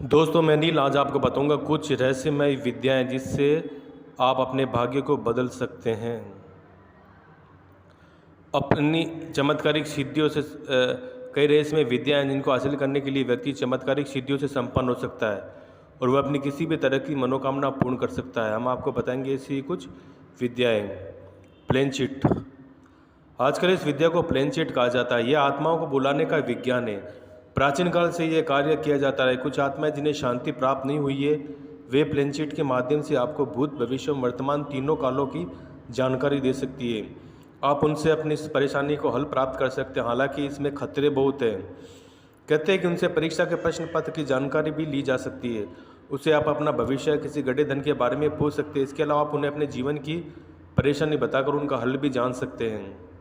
दोस्तों मैं नील आज आपको बताऊंगा कुछ रहस्यमय विद्याएं जिससे आप अपने भाग्य को बदल सकते हैं। अपनी चमत्कारिक सिद्धियों से कई रहस्यमय विद्याएं जिनको हासिल करने के लिए व्यक्ति चमत्कारिक सिद्धियों से संपन्न हो सकता है और वह अपनी किसी भी तरह की मनोकामना पूर्ण कर सकता है। हम आपको बताएंगे ऐसी कुछ विद्याएं। Plane chit. आजकल इस विद्या को प्लेन चिट कहा जाता है। यह आत्माओं को बुलाने का विज्ञान है। प्राचीन काल से यह कार्य किया जाता है। कुछ आत्माएं जिन्हें शांति प्राप्त नहीं हुई है वे प्लेन चिट के माध्यम से आपको भूत भविष्य वर्तमान तीनों कालों की जानकारी दे सकती है। आप उनसे अपनी इस परेशानी को हल प्राप्त कर सकते हैं। हालांकि इसमें खतरे बहुत हैं। कहते हैं कि उनसे परीक्षा के प्रश्न पत्र की जानकारी भी ली जा सकती है। उससे आप अपना भविष्य किसी गड्ढे धन के बारे में पूछ सकते हैं। इसके अलावा आप उन्हें अपने जीवन की परेशानी बताकर उनका हल भी जान सकते हैं।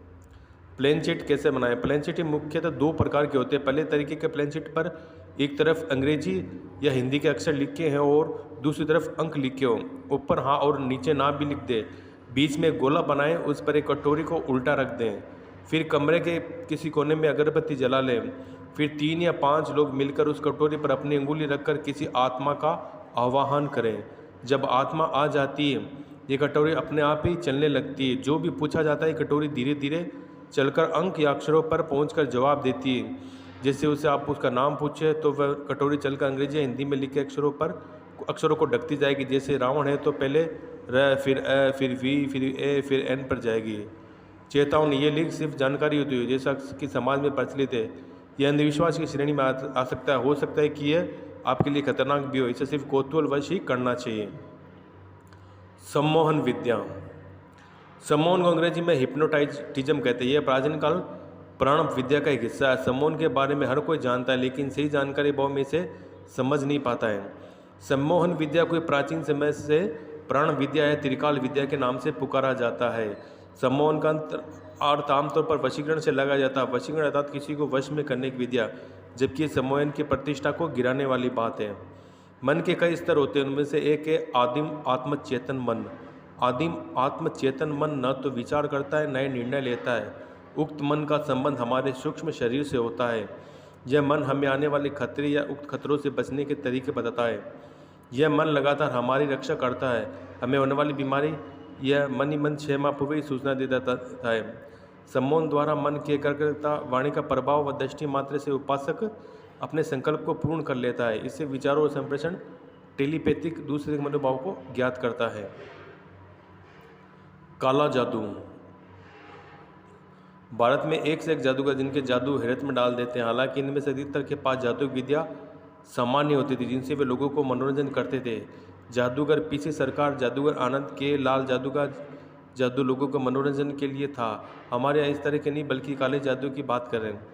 प्लेन चिट कैसे बनाएं? प्लेन चिट मुख्यतः दो प्रकार के होते हैं। पहले तरीके के प्लेन चिट पर एक तरफ अंग्रेजी या हिंदी के अक्षर लिखे हैं और दूसरी तरफ अंक लिखे हों। ऊपर हाँ और नीचे ना भी लिख दें। बीच में गोला बनाएं, उस पर एक कटोरी को उल्टा रख दें। फिर कमरे के किसी कोने में अगरबत्ती जला लें। फिर 3 या 5 लोग मिलकर उस कटोरी पर अपनी अंगुली रखकर किसी आत्मा का आवाहन करें। जब आत्मा आ जाती है ये कटोरी अपने आप ही चलने लगती है। जो भी पूछा जाता है कटोरी धीरे धीरे चलकर अंक या अक्षरों पर पहुंचकर जवाब देती है। जैसे उसे आप उसका नाम पूछे तो वह कटोरी चलकर अंग्रेजी या हिंदी में लिखे अक्षरों को ढकती जाएगी। जैसे रावण है तो पहले र, फिर अ, फिर वी, फिर ए, फिर एन पर जाएगी। चेतावनी, ये लिंक सिर्फ जानकारी होती है जैसा कि समाज में प्रचलित है। यह अंधविश्वास की श्रेणी में आ सकता है। हो सकता है कि यह आपके लिए खतरनाक भी हो। इसे सिर्फ कौतूहलवश ही करना चाहिए। सम्मोहन विद्या। सम्मोहन को अंग्रेजी में हिप्नोटाइटिज्म कहते हैं। यह प्राचीन काल प्राण विद्या का एक हिस्सा है। सम्मोहन के बारे में हर कोई जानता है लेकिन सही जानकारी बहु में से समझ नहीं पाता है। सम्मोहन विद्या कोई प्राचीन समय से प्राण विद्या या त्रिकाल विद्या के नाम से पुकारा जाता है। सम्मोहन का अर्थ आमतौर पर वशीकरण से लगाया जाता है। वशीकरण अर्थात किसी को वश में करने की विद्या, जबकि सम्मोहन की प्रतिष्ठा को गिराने वाली बात है। मन के कई स्तर होते हैं, उनमें से एक है आदिम आत्मचेतन मन। आदिम आत्मचेतन मन न तो विचार करता है न ही निर्णय लेता है। उक्त मन का संबंध हमारे सूक्ष्म शरीर से होता है। यह मन हमें आने वाले खतरे या उक्त खतरों से बचने के तरीके बताता है। यह मन लगातार हमारी रक्षा करता है। हमें होने वाली बीमारी यह मन ही मन 6 माह पूर्व ही सूचना दे देता है। सम्मोहन द्वारा मन की एकाग्रता, वाणी का प्रभाव व दृष्टि मात्र से उपासक अपने संकल्प को पूर्ण कर लेता है। इससे विचारों और संप्रेषण टेलीपैथिक दूसरे मनोभाव को ज्ञात करता है। काला जादू। भारत में एक से एक जादूगर जिनके जादू हैरत में डाल देते हैं। हालांकि इनमें से अधिकतर के पास जादू विद्या सामान्य होती थी जिनसे वे लोगों को मनोरंजन करते थे। जादूगर पीसी सरकार, जादूगर आनंद के लाल जादू का जादू लोगों को मनोरंजन के लिए था। हमारे यहाँ इस तरह के नहीं बल्कि काले जादू की बात कर रहे हैं।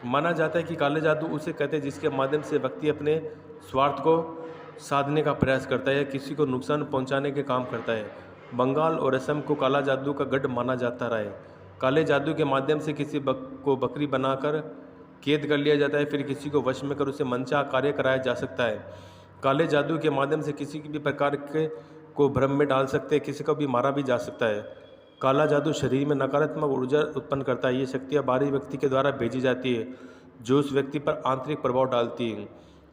माना जाता है कि काले जादू उसे कहते हैं जिसके माध्यम से व्यक्ति अपने स्वार्थ को साधने का प्रयास करता है या किसी को नुकसान पहुंचाने के काम करता है। बंगाल और असम को काला जादू का गढ़ माना जाता रहा है। काले जादू के माध्यम से किसी को बकरी बनाकर कैद कर लिया जाता है, फिर किसी को वश में कर उसे मनचाहा कार्य कराया जा सकता है। काले जादू के माध्यम से किसी भी प्रकार के को भ्रम में डाल सकते हैं, किसी को भी मारा भी जा सकता है। काला जादू शरीर में नकारात्मक ऊर्जा उत्पन्न करता है। ये शक्तियाँ बाहरी व्यक्ति के द्वारा भेजी जाती है जो उस व्यक्ति पर आंतरिक प्रभाव डालती है।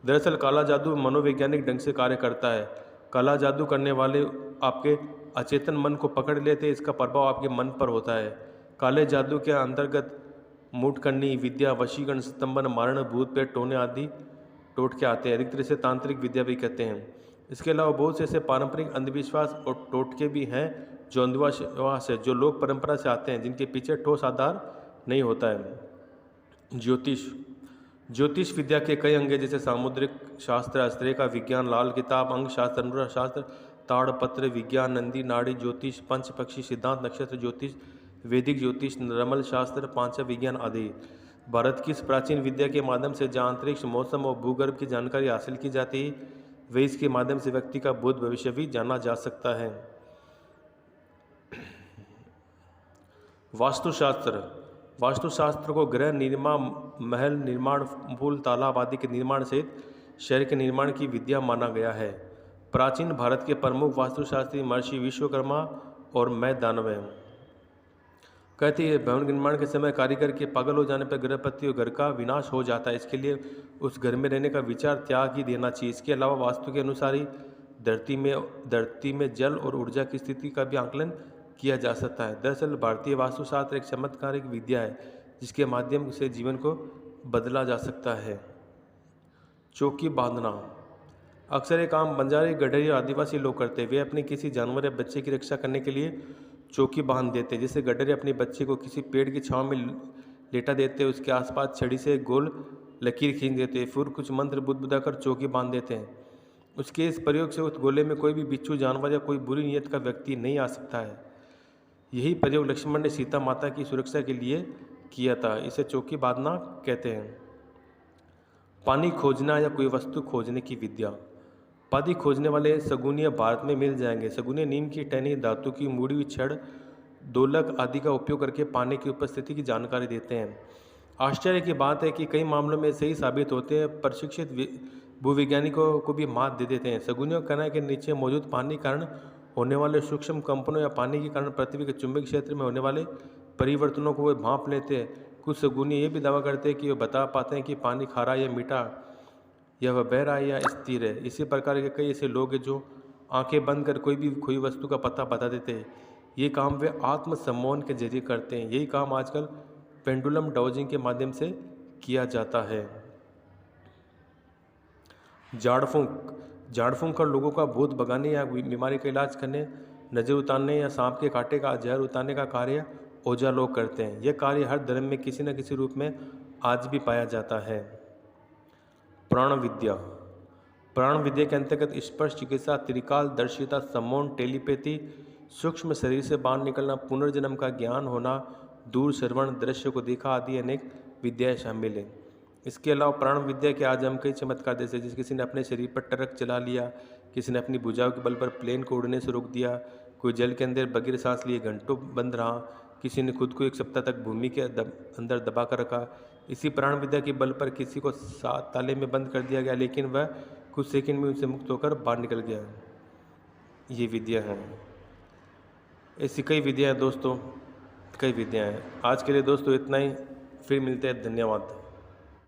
दरअसल काला जादू मनोवैज्ञानिक ढंग से कार्य करता है। काला जादू करने वाले आपके अचेतन मन को पकड़ लेते हैं। इसका प्रभाव आपके मन पर होता है। काले जादू के अंतर्गत मूठकरनी विद्या, वशीकरण, स्तंभन, मारण, भूत प्रेत, टोने आदि टोटके आते हैं। अधिकतर इसे तांत्रिक विद्या भी कहते हैं। इसके अलावा बहुत से ऐसे पारंपरिक अंधविश्वास और टोटके भी हैं जो अंधविश्वास है, जो लोक परंपरा से आते हैं, जिनके पीछे ठोस आधार नहीं होता है। ज्योतिष। ज्योतिष विद्या के कई अंग जैसे सामुद्रिक शास्त्र, अस्त्रे का विज्ञान, लाल किताब, अंग शास्त्र, अनुरा शास्त्र, ताड़पत्र विज्ञान, नंदी नाड़ी ज्योतिष, पंच पक्षी सिद्धांत, नक्षत्र ज्योतिष, वैदिक ज्योतिष, रमल शास्त्र, पांचा विज्ञान आदि। भारत की इस प्राचीन विद्या के माध्यम से जहाँ अंतरिक्ष, मौसम और भूगर्भ की जानकारी हासिल की जाती है वे इसके माध्यम से व्यक्ति का भूत भविष्य भी जाना जा सकता है। वास्तुशास्त्र। वास्तुशास्त्र को गृह निर्माण, महल निर्माण, पुल, तालाब आदि के निर्माण सहित शहर के निर्माण की विद्या माना गया है। प्राचीन भारत के प्रमुख वास्तुशास्त्री महर्षि विश्वकर्मा और मैं दानव हैं। कहती है भवन निर्माण के समय कारीगर के पागल हो जाने पर गृहपति और घर का विनाश हो जाता है। इसके लिए उस घर में रहने का विचार त्याग ही देना चाहिए। इसके अलावा वास्तु के अनुसार ही धरती में जल और ऊर्जा की स्थिति का भी आकलन किया जा सकता है। दरअसल भारतीय वास्तुशास्त्र एक चमत्कारिक विद्या है जिसके माध्यम से जीवन को बदला जा सकता है। चौकी बांधना अक्सर ये काम बंजारे, गडरी और आदिवासी लोग करते हैं। वे अपने किसी जानवर या बच्चे की रक्षा करने के लिए चौकी बांध देते हैं। जिससे गडरी अपने बच्चे को किसी पेड़ की छांव में लेटा देते हैं, उसके आसपास छड़ी से गोल लकीर खींच देते हैं, फिर कुछ मंत्र बुदबुदाकर चौकी बांध देते हैं। उसके इस प्रयोग से उस गोले में कोई भी बिच्छू जानवर या कोई बुरी नीयत का व्यक्ति नहीं आ सकता है। यही प्रयोग लक्ष्मण ने सीता माता की सुरक्षा के लिए किया था। इसे चौकी बांधना कहते हैं। पानी खोजना या कोई वस्तु खोजने की विद्या। पानी खोजने वाले शगुनिया भारत में मिल जाएंगे। शगुनिया नीम की टहनी, धातु की मुड़ी हुई छड़, दोलक आदि का उपयोग करके पानी की उपस्थिति की जानकारी देते हैं। आश्चर्य की बात है कि कई मामलों में सही साबित होते हैं। प्रशिक्षित भूवैज्ञानिकों को भी मात दे देते हैं। शगुनियों का कहना है कि नीचे मौजूद पानी के कारण होने वाले सूक्ष्म कंपनों या पानी के कारण पृथ्वी के चुंबकीय क्षेत्र में होने वाले परिवर्तनों को वे भांप लेते हैं। कुछ शगुनी ये भी दावा करते हैं कि वे बता पाते हैं कि पानी खारा या मीठा, या वह बह रहा है या स्थिर है। इसी प्रकार के कई ऐसे लोग हैं जो आंखें बंद कर कोई भी खोई वस्तु का पता बता देते हैं। ये काम वे आत्मसम्मोहन के जरिए करते हैं। यही काम आजकल पेंडुलम डाउजिंग के माध्यम से किया जाता है। झाड़ फूंक कर लोगों का भूत भगाने या बीमारी का इलाज करने, नजर उतारने या सांप के कांटे का जहर उतारने का कार्य ओझा लोग करते हैं। यह कार्य हर धर्म में किसी न किसी रूप में आज भी पाया जाता है। प्राण विद्या के अंतर्गत स्पर्श चिकित्सा, त्रिकाल दर्शिता, सम्मोहन, टेलीपैथी, सूक्ष्म शरीर से बाहर निकलना, पुनर्जन्म का ज्ञान होना, दूर श्रवण, दृश्य को देखा आदि अनेक विद्याएं शामिल हैं। इसके अलावा प्राण विद्या के आज हम कई चमत्कार जैसे जिस किसी ने अपने शरीर पर ट्रक चला लिया, किसी ने अपनी भुजाओं के बल पर प्लेन को उड़ने से रोक दिया, कोई जल के अंदर बगैर सांस लिए घंटों बंद रहा, किसी ने खुद को 1 सप्ताह तक भूमि के अंदर दबा कर रखा। इसी प्राण विद्या के बल पर किसी को 7 ताले में बंद कर दिया गया, लेकिन वह कुछ सेकंड में उनसे मुक्त होकर बाहर निकल गया। ये विद्या है। ऐसी कई विद्या हैं दोस्तों, कई विद्या हैं। आज के लिए दोस्तों इतना ही, फिर मिलते हैं। धन्यवाद।